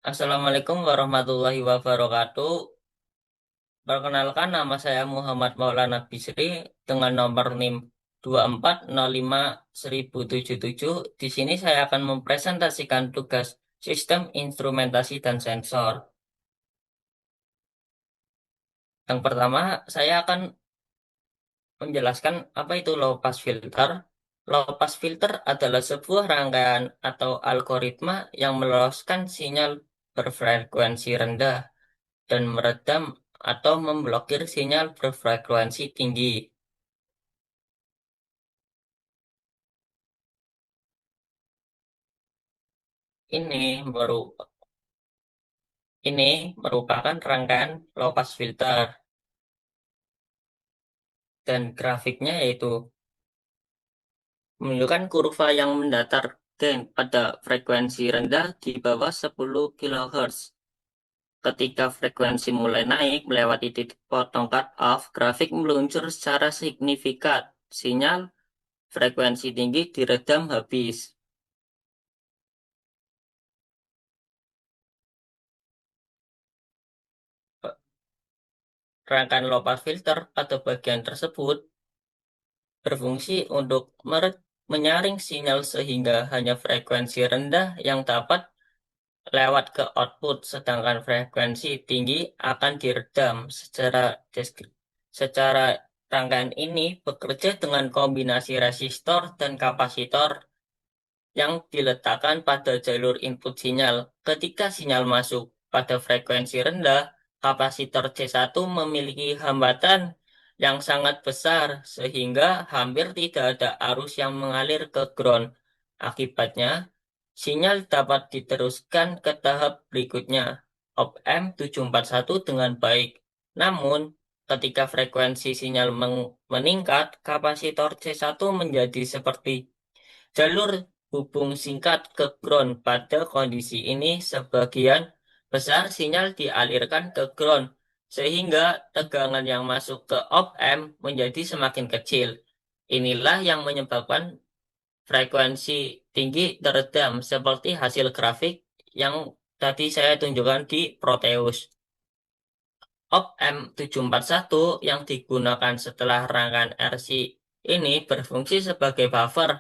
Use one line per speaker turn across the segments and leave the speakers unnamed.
Assalamualaikum warahmatullahi wabarakatuh. Perkenalkan nama saya Muhammad Maulana Bisri dengan nomor NIM 24051077. Di sini saya akan mempresentasikan tugas sistem instrumentasi dan sensor. Yang pertama, saya akan menjelaskan apa itu low pass filter. Low pass filter adalah sebuah rangkaian atau algoritma yang meloloskan sinyal berfrekuensi rendah dan meredam atau memblokir sinyal berfrekuensi tinggi. Ini meru- ini merupakan rangkaian low pass filter dan grafiknya yaitu menunjukkan kurva yang mendatar gain pada frekuensi rendah di bawah 10 kHz. Ketika frekuensi mulai naik melewati titik potong cut off, grafik meluncur secara signifikan. Sinyal frekuensi tinggi diredam habis. Rangkaian low pass filter pada bagian tersebut berfungsi untuk menyaring sinyal sehingga hanya frekuensi rendah yang dapat lewat ke output, sedangkan frekuensi tinggi akan diredam secara rangkaian ini bekerja dengan kombinasi resistor dan kapasitor yang diletakkan pada jalur input sinyal. Ketika sinyal masuk pada frekuensi rendah, kapasitor C1 memiliki hambatan yang sangat besar sehingga hampir tidak ada arus yang mengalir ke ground. Akibatnya, sinyal dapat diteruskan ke tahap berikutnya, op-amp 741 dengan baik. Namun, ketika frekuensi sinyal meningkat, kapasitor C1 menjadi seperti jalur hubung singkat ke ground. Pada kondisi ini, sebagian besar sinyal dialirkan ke ground, sehingga tegangan yang masuk ke op-amp menjadi semakin kecil. Inilah yang menyebabkan frekuensi tinggi teredam, seperti hasil grafik yang tadi saya tunjukkan di Proteus. Op-amp 741 yang digunakan setelah rangkaian RC ini berfungsi sebagai buffer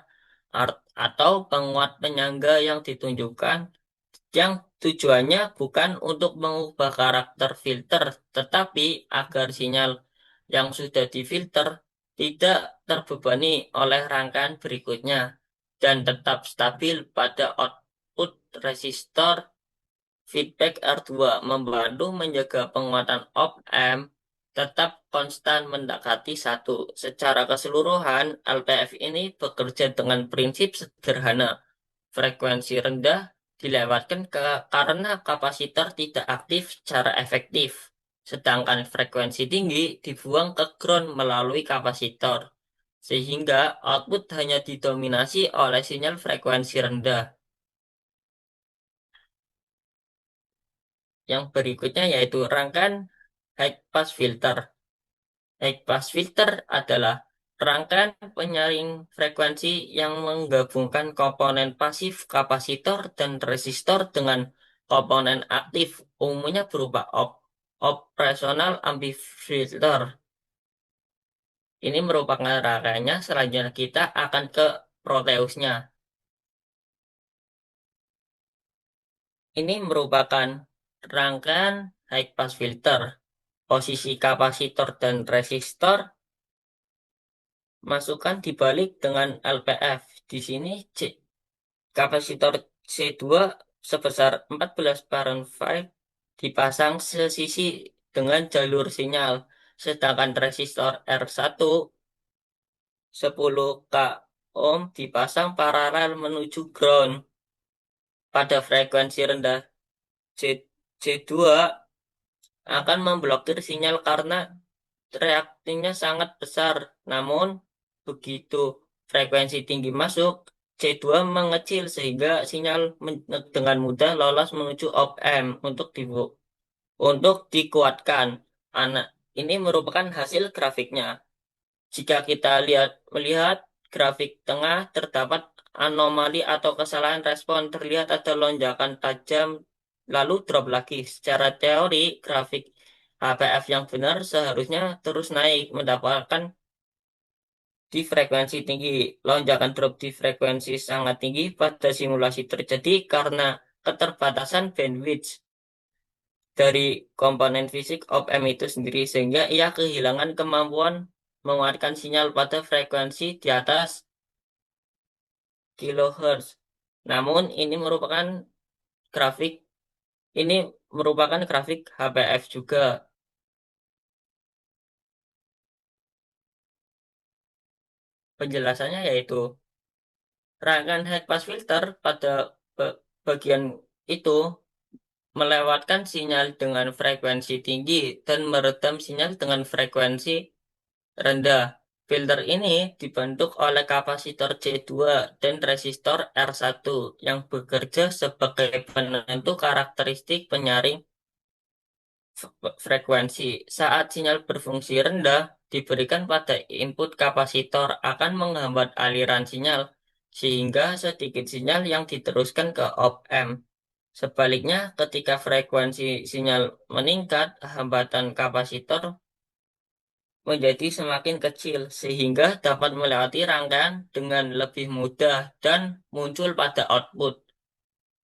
atau penguat penyangga yang ditunjukkan yang tujuannya bukan untuk mengubah karakter filter, tetapi agar sinyal yang sudah difilter tidak terbebani oleh rangkaian berikutnya dan tetap stabil pada output resistor. Feedback R2 membantu menjaga penguatan op-amp tetap konstan mendekati satu. Secara keseluruhan, LPF ini bekerja dengan prinsip sederhana. Frekuensi rendah dilewatkan karena kapasitor tidak aktif secara efektif, sedangkan frekuensi tinggi dibuang ke ground melalui kapasitor, sehingga output hanya didominasi oleh sinyal frekuensi rendah. Yang berikutnya yaitu rangkaian high pass filter. High pass filter adalah rangkaian penyaring frekuensi yang menggabungkan komponen pasif kapasitor dan resistor dengan komponen aktif, umumnya berupa operasional amplifier. Ini merupakan rangkaiannya. Selanjutnya kita akan ke Proteusnya. Ini merupakan rangkaian high pass filter. Posisi kapasitor dan resistor masukkan dibalik dengan LPF. Di sini kapasitor C2 sebesar 14 Fahrenheit dipasang sesisi dengan jalur sinyal, sedangkan resistor R1 10 ohm dipasang paralel menuju ground. Pada frekuensi rendah C, C2 akan memblokir sinyal karena reaktifnya sangat besar. Namun, begitu frekuensi tinggi masuk, C2 mengecil sehingga sinyal dengan mudah lolos menuju op-amp untuk dikuatkan. Anak ini merupakan hasil grafiknya. Jika kita melihat grafik tengah, terdapat anomali atau kesalahan respon. Terlihat ada lonjakan tajam lalu drop lagi. Secara teori, grafik HPF yang benar seharusnya terus naik, mendapatkan di frekuensi tinggi. Lonjakan drop di frekuensi sangat tinggi pada simulasi terjadi karena keterbatasan bandwidth dari komponen fisik op-amp itu sendiri, sehingga ia kehilangan kemampuan mengeluarkan sinyal pada frekuensi di atas kilohertz. Namun grafik ini merupakan grafik HPF juga. Penjelasannya yaitu rangkaian high pass filter pada bagian itu melewatkan sinyal dengan frekuensi tinggi dan meredam sinyal dengan frekuensi rendah. Filter ini dibentuk oleh kapasitor C2 dan resistor R1 yang bekerja sebagai penentu karakteristik penyaring frekuensi. Saat sinyal berfungsi rendah diberikan pada input kapasitor akan menghambat aliran sinyal, sehingga sedikit sinyal yang diteruskan ke op-amp. Sebaliknya, ketika frekuensi sinyal meningkat, hambatan kapasitor menjadi semakin kecil, sehingga dapat melewati rangkaian dengan lebih mudah dan muncul pada output.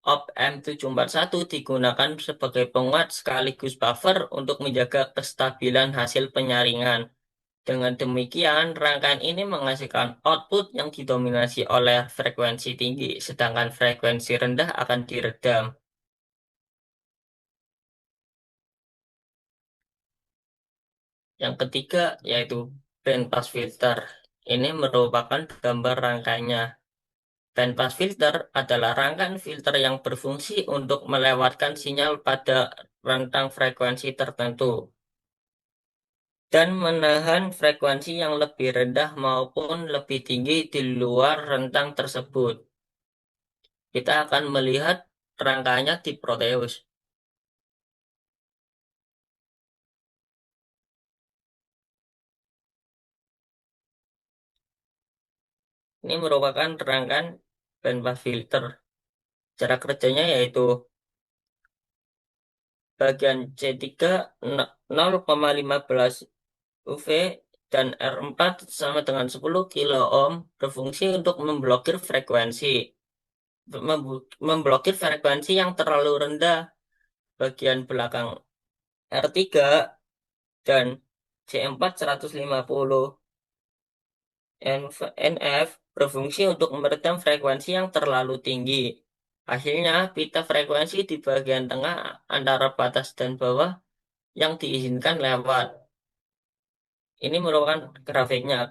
Op-M741 digunakan sebagai penguat sekaligus buffer untuk menjaga kestabilan hasil penyaringan. Dengan demikian, rangkaian ini menghasilkan output yang didominasi oleh frekuensi tinggi, sedangkan frekuensi rendah akan diredam. Yang ketiga yaitu band pass filter. Ini merupakan gambar rangkaiannya. Band pass filter adalah rangkaian filter yang berfungsi untuk melewatkan sinyal pada rentang frekuensi tertentu dan menahan frekuensi yang lebih rendah maupun lebih tinggi di luar rentang tersebut. Kita akan melihat rangkaiannya di Proteus. Ini merupakan rangkaian bandpass filter. Cara kerjanya yaitu bagian C3 0,15 UV dan R4 sama dengan 10 kilo ohm berfungsi untuk memblokir frekuensi yang terlalu rendah. Bagian belakang R3 dan C4 150 NF berfungsi untuk meredam frekuensi yang terlalu tinggi. Hasilnya, pita frekuensi di bagian tengah antara batas dan bawah yang diizinkan lewat. Ini merupakan grafiknya.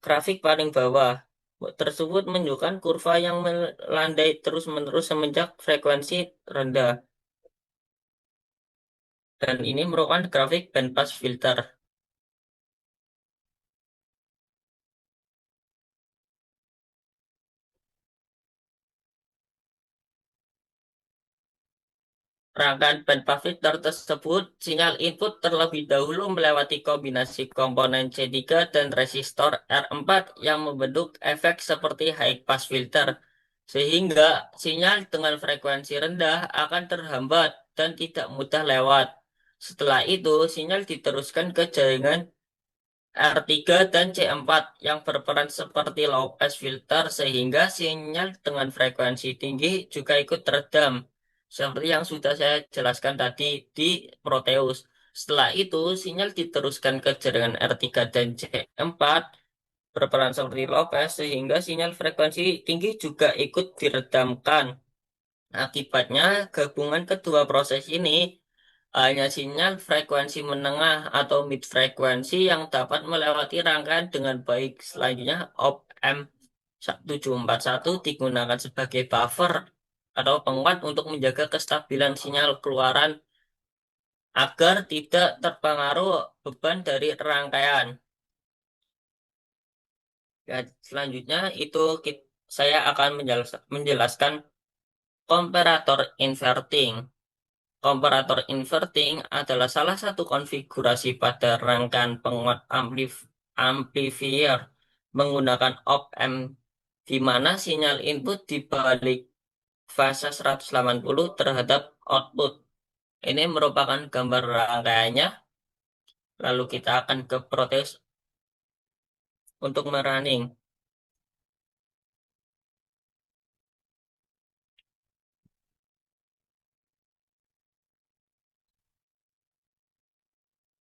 Grafik paling bawah tersebut menunjukkan kurva yang melandai terus-menerus semenjak frekuensi rendah. Dan ini merupakan grafik bandpass filter. Rangkaian bandpass filter tersebut, sinyal input terlebih dahulu melewati kombinasi komponen C3 dan resistor R4 yang membentuk efek seperti high pass filter, sehingga sinyal dengan frekuensi rendah akan terhambat dan tidak mudah lewat. Setelah itu, sinyal diteruskan ke jaringan R3 dan C4 yang berperan seperti low pass filter sehingga sinyal dengan frekuensi tinggi juga ikut teredam. Seperti yang sudah saya jelaskan tadi di Proteus. Setelah itu, sinyal diteruskan ke jaringan R3 dan C4 berperan seperti low pass sehingga sinyal frekuensi tinggi juga ikut diredamkan. Akibatnya, gabungan kedua proses ini hanya sinyal frekuensi menengah atau mid frekuensi yang dapat melewati rangkaian dengan baik. Selanjutnya, op-amp 741 digunakan sebagai buffer atau penguat untuk menjaga kestabilan sinyal keluaran agar tidak terpengaruh beban dari rangkaian. Ya, selanjutnya saya akan menjelaskan komparator inverting. Komparator inverting adalah salah satu konfigurasi pada rangkaian penguat amplifier menggunakan op-amp di mana sinyal input dibalik fase 180 terhadap output. Ini merupakan gambar rangkaiannya. Lalu kita akan ke proses untuk merunning.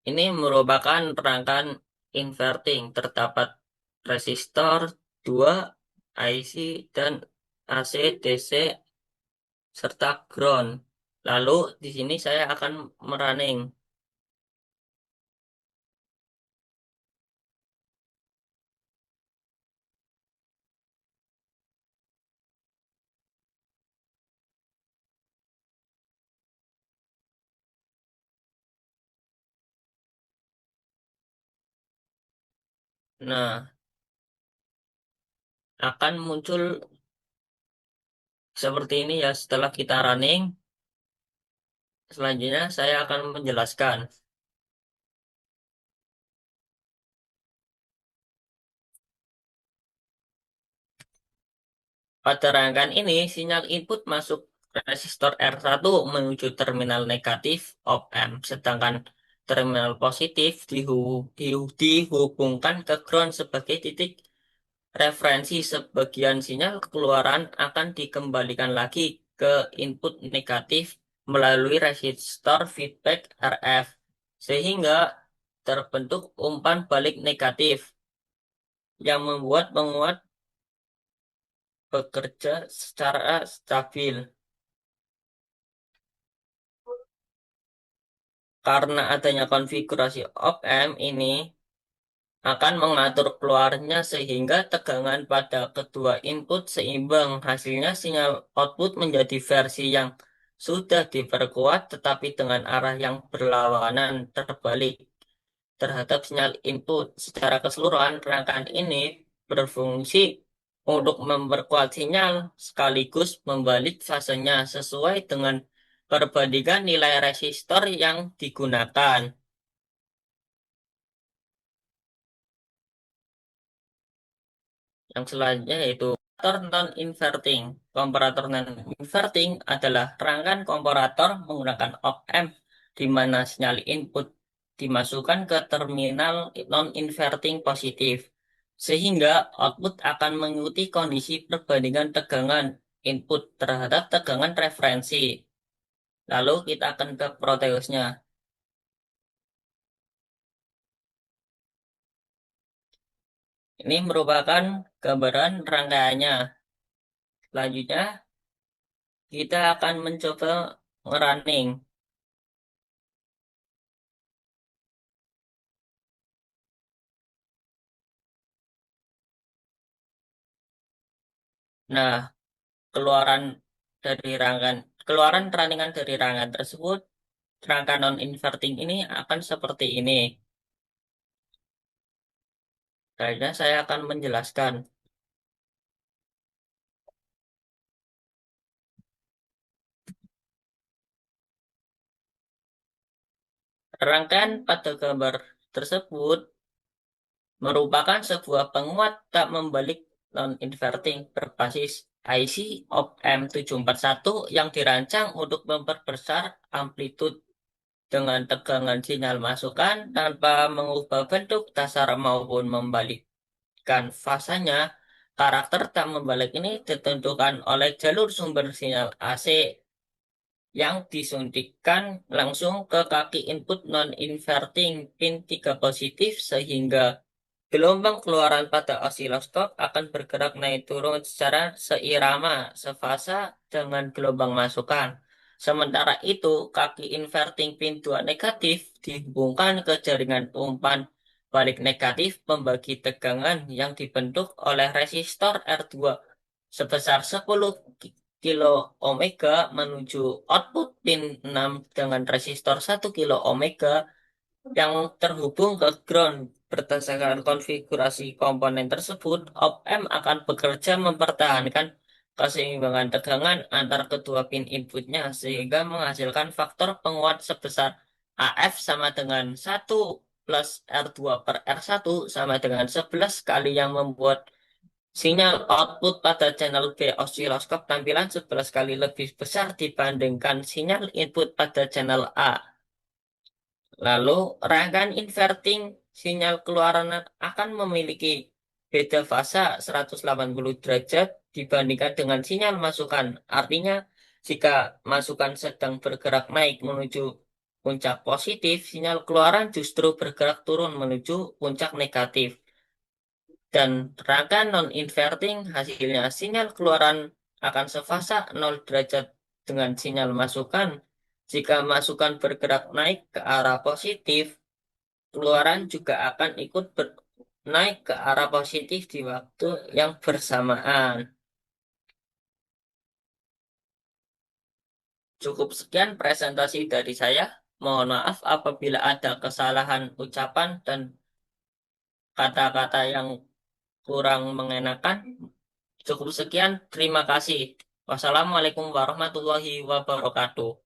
Ini merupakan rangkaian inverting. Terdapat resistor, 2 IC, dan AC, DC, serta ground. Lalu di sini saya akan merunning. Nah, akan muncul seperti ini ya setelah kita running. Selanjutnya saya akan menjelaskan. Pada rangkaian ini, sinyal input masuk resistor R1 menuju terminal negatif op amp, sedangkan terminal positif dihubungkan ke ground sebagai titik referensi. Sebagian sinyal keluaran akan dikembalikan lagi ke input negatif melalui resistor feedback RF, sehingga terbentuk umpan balik negatif yang membuat penguat bekerja secara stabil. Karena adanya konfigurasi op-amp ini akan mengatur keluarnya sehingga tegangan pada kedua input seimbang. Hasilnya sinyal output menjadi versi yang sudah diperkuat tetapi dengan arah yang berlawanan terbalik terhadap sinyal input. Secara keseluruhan, rangkaian ini berfungsi untuk memperkuat sinyal sekaligus membalik fasenya sesuai dengan perbandingan nilai resistor yang digunakan. Yang selanjutnya yaitu komparator non-inverting. Komparator non-inverting adalah rangkaian komparator menggunakan op-amp di mana sinyal input dimasukkan ke terminal non-inverting positif, sehingga output akan mengikuti kondisi perbandingan tegangan input terhadap tegangan referensi. Lalu kita akan ke Proteusnya. Ini merupakan gambaran rangkaiannya. Selanjutnya, kita akan mencoba running. Nah, keluaran dari rangkaian keluaran runningan dari rangkaian tersebut, rangkaian non-inverting ini akan seperti ini. Selanjutnya saya akan menjelaskan. Rangkaian pada gambar tersebut merupakan sebuah penguat tak membalik non-inverting berbasis IC OP-M741 yang dirancang untuk memperbesar amplitude dengan tegangan sinyal masukan tanpa mengubah bentuk dasar maupun membalikkan fasanya. Karakter tak membalik ini ditentukan oleh jalur sumber sinyal AC yang disuntikkan langsung ke kaki input non-inverting pin 3 positif sehingga gelombang keluaran pada osiloskop akan bergerak naik turun secara seirama, sefasa dengan gelombang masukan. Sementara itu, kaki inverting pin 2 negatif dihubungkan ke jaringan umpan balik negatif pembagi tegangan yang dibentuk oleh resistor R2 sebesar 10 kilo ohmega menuju output pin 6 dengan resistor 1 kilo ohmega yang terhubung ke ground. Berdasarkan konfigurasi komponen tersebut, op-amp akan bekerja mempertahankan keseimbangan tegangan antar kedua pin inputnya sehingga menghasilkan faktor penguat sebesar AF sama dengan 1 plus R2 per R1 sama dengan 11 kali yang membuat Sinyal output pada channel B osiloskop tampilan 11 kali lebih besar dibandingkan sinyal input pada channel A. Lalu, rangkaian inverting sinyal keluaran akan memiliki beda fasa 180 derajat dibandingkan dengan sinyal masukan. Artinya, jika masukan sedang bergerak naik menuju puncak positif, sinyal keluaran justru bergerak turun menuju puncak negatif. Dan rangkaian non-inverting hasilnya sinyal keluaran akan sefasa 0 derajat dengan sinyal masukan. Jika masukan bergerak naik ke arah positif, keluaran juga akan ikut naik ke arah positif di waktu yang bersamaan. Cukup sekian presentasi dari saya. Mohon maaf apabila ada kesalahan ucapan dan kata-kata yang kurang mengenakan. Cukup sekian, terima kasih. Wassalamualaikum warahmatullahi wabarakatuh.